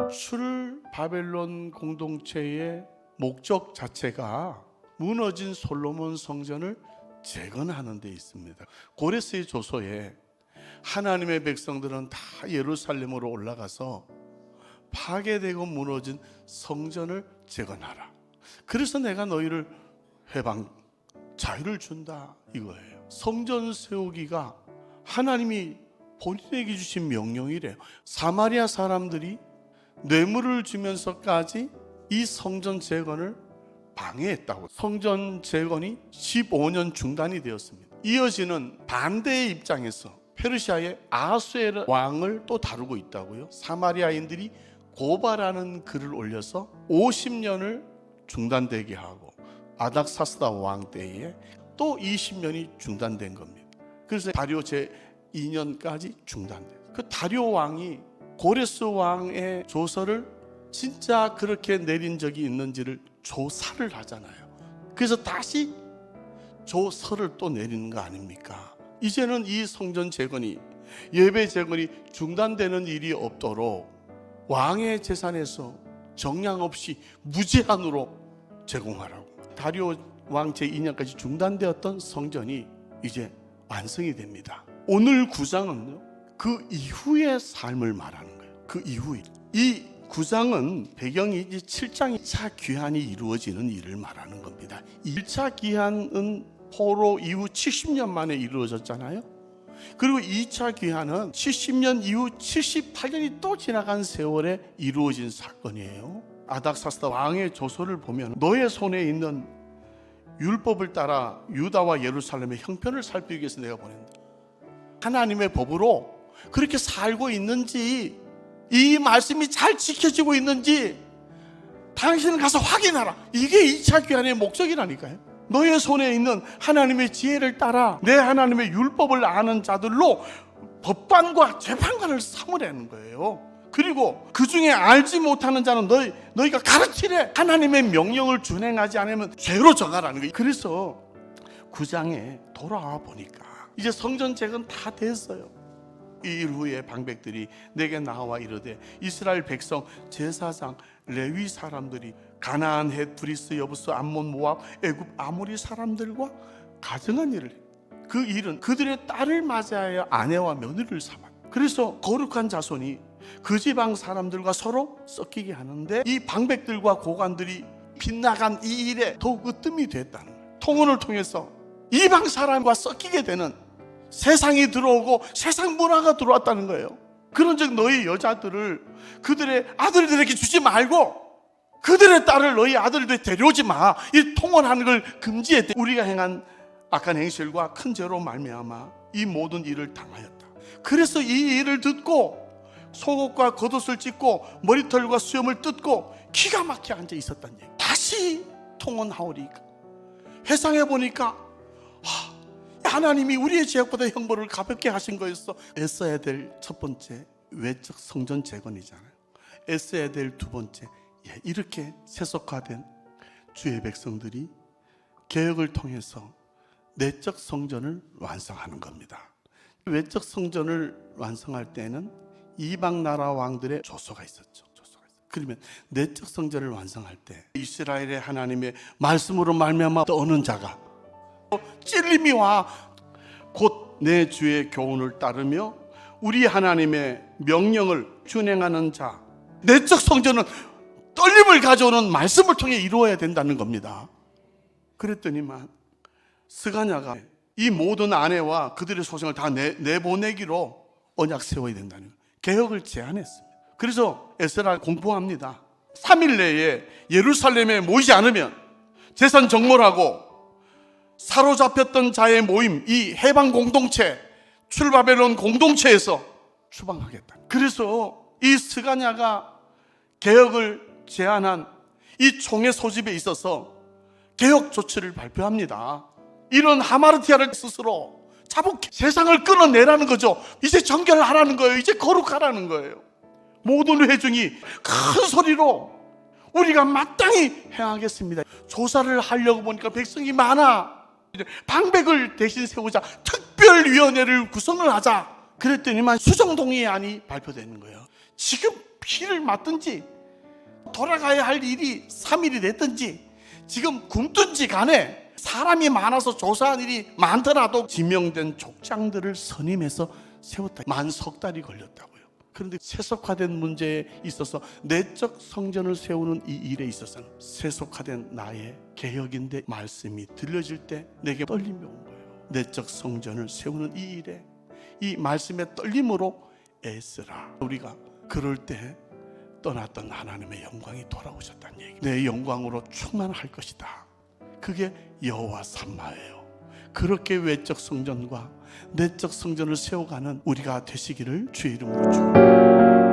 출 바벨론 공동체의 목적 자체가 무너진 솔로몬 성전을 재건하는 데 있습니다. 고레스의 조서에 하나님의 백성들은 다 예루살렘으로 올라가서 파괴되고 무너진 성전을 재건하라. 그래서 내가 너희를 해방, 자유를 준다 이거예요. 성전 세우기가 하나님이 본인에게 주신 명령이래요. 사마리아 사람들이 뇌물을 주면서까지 이 성전 재건을 방해했다고. 성전 재건이 15년 중단이 되었습니다. 이어지는 반대의 입장에서 페르시아의 아하수에르 왕을 또 다루고 있다고요. 사마리아인들이 고발하는 글을 올려서 50년을 중단되게 하고 아닥사스다 왕 때에 또 20년이 중단된 겁니다. 그래서 다리오 제2년까지 중단돼요. 그 다리오 왕이 고레스 왕의 조서를 진짜 그렇게 내린 적이 있는지를 조사를 하잖아요. 그래서 다시 조서를 또 내리는 거 아닙니까? 이제는 이 성전 재건이, 예배 재건이 중단되는 일이 없도록 왕의 재산에서 정량 없이 무제한으로 제공하라고. 다리오 왕 제2년까지 중단되었던 성전이 이제 완성이 됩니다. 오늘 9장은요, 그 이후의 삶을 말하는 거예요. 그 이후에. 이 9장은 배경이 이제 7장 1차 귀환이 이루어지는 일을 말하는 겁니다. 1차 귀환은 포로 이후 70년 만에 이루어졌잖아요. 그리고 2차 귀환은 70년 이후 78년이 또 지나간 세월에 이루어진 사건이에요. 아닥사스다 왕의 조서를 보면 너의 손에 있는 율법을 따라 유다와 예루살렘의 형편을 살피기 위해서 내가 보낸다. 하나님의 법으로 그렇게 살고 있는지, 이 말씀이 잘 지켜지고 있는지 당신은 가서 확인하라. 이게 2차 귀환의 목적이라니까요. 너의 손에 있는 하나님의 지혜를 따라 내 하나님의 율법을 아는 자들로 법관과 재판관을 삼으라는 거예요. 그리고 그 중에 알지 못하는 자는 너희가 가르치래. 하나님의 명령을 준행하지 않으면 죄로 정하라는 거예요. 그래서 9장에 돌아와 보니까 이제 성전 재건 다 됐어요. 이 일 후에 방백들이 내게 나와 이르되 이스라엘 백성, 제사장, 레위 사람들이 가나안, 헷, 브리스, 여부스, 암몬, 모압, 애굽, 아모리 사람들과 가정한 일을 해. 그 일은 그들의 딸을 맞이하여 아내와 며느리를 삼았다. 그래서 거룩한 자손이 그 지방 사람들과 서로 섞이게 하는데 이 방백들과 고관들이 빗나간 이 일에 더욱 으뜸이 됐다는 거예요. 통혼을 통해서 이방 사람과 섞이게 되는 세상이 들어오고 세상 문화가 들어왔다는 거예요. 그런즉 너희 여자들을 그들의 아들들에게 주지 말고 그들의 딸을 너희 아들들에게 데려오지 마. 이 통혼하는 걸 금지했대. 우리가 행한 악한 행실과 큰 죄로 말미암아 이 모든 일을 당하였다. 그래서 이 일을 듣고 속옷과 겉옷을 찢고 머리털과 수염을 뜯고 기가 막히게 앉아 있었단 얘기. 다시 통혼하오리까 회상해 보니까 하나님이 우리의 죄악보다 형벌을 가볍게 하신 거였어. 애써야 될 첫 번째 외적 성전 재건이잖아요. 애써야 될 두 번째, 이렇게 세속화된 주의 백성들이 개혁을 통해서 내적 성전을 완성하는 겁니다. 외적 성전을 완성할 때는 이방 나라 왕들의 조서가 있었죠. 그러면 내적 성전을 완성할 때 이스라엘의 하나님의 말씀으로 말미암아 떠오는 자가 찔림이 와 곧 내 주의 교훈을 따르며 우리 하나님의 명령을 준행하는 자, 내적 성전은 떨림을 가져오는 말씀을 통해 이루어야 된다는 겁니다. 그랬더니만 스가냐가 이 모든 아내와 그들의 소생을 다 내보내기로 언약 세워야 된다는 거예요. 개혁을 제안했습니다. 그래서 에스라 공포합니다. 3일 내에 예루살렘에 모이지 않으면 재산 정몰하고 사로잡혔던 자의 모임, 이 해방 공동체, 출바벨론 공동체에서 추방하겠다. 그래서 이 스가냐가 개혁을 제안한 이 총회 소집에 있어서 개혁 조치를 발표합니다. 이런 하마르티아를 스스로 자복해 세상을 끊어내라는 거죠. 이제 정결하라는 거예요. 이제 거룩하라는 거예요. 모든 회중이 큰 소리로 우리가 마땅히 행하겠습니다. 조사를 하려고 보니까 백성이 많아. 방백을 대신 세우자, 특별위원회를 구성을 하자. 그랬더니만 수정동의안이 발표되는 거예요. 지금 피를 맞든지 돌아가야 할 일이 3일이 됐든지 지금 굶든지 간에 사람이 많아서 조사한 일이 많더라도 지명된 족장들을 선임해서 세웠다. 만 석 달이 걸렸다고요. 그런데 세속화된 문제에 있어서 내적 성전을 세우는 이 일에 있어서는 세속화된 나의 개혁인데 말씀이 들려질 때 내게 떨림이 온 거예요. 내적 성전을 세우는 이 일에 이 말씀의 떨림으로 애쓰라. 우리가 그럴 때 떠났던 하나님의 영광이 돌아오셨다는 얘기. 내 영광으로 충만할 것이다. 그게 여호와 삼마예요. 그렇게 외적 성전과 내적 성전을 세워가는 우리가 되시기를 주의 이름으로 축원합니다.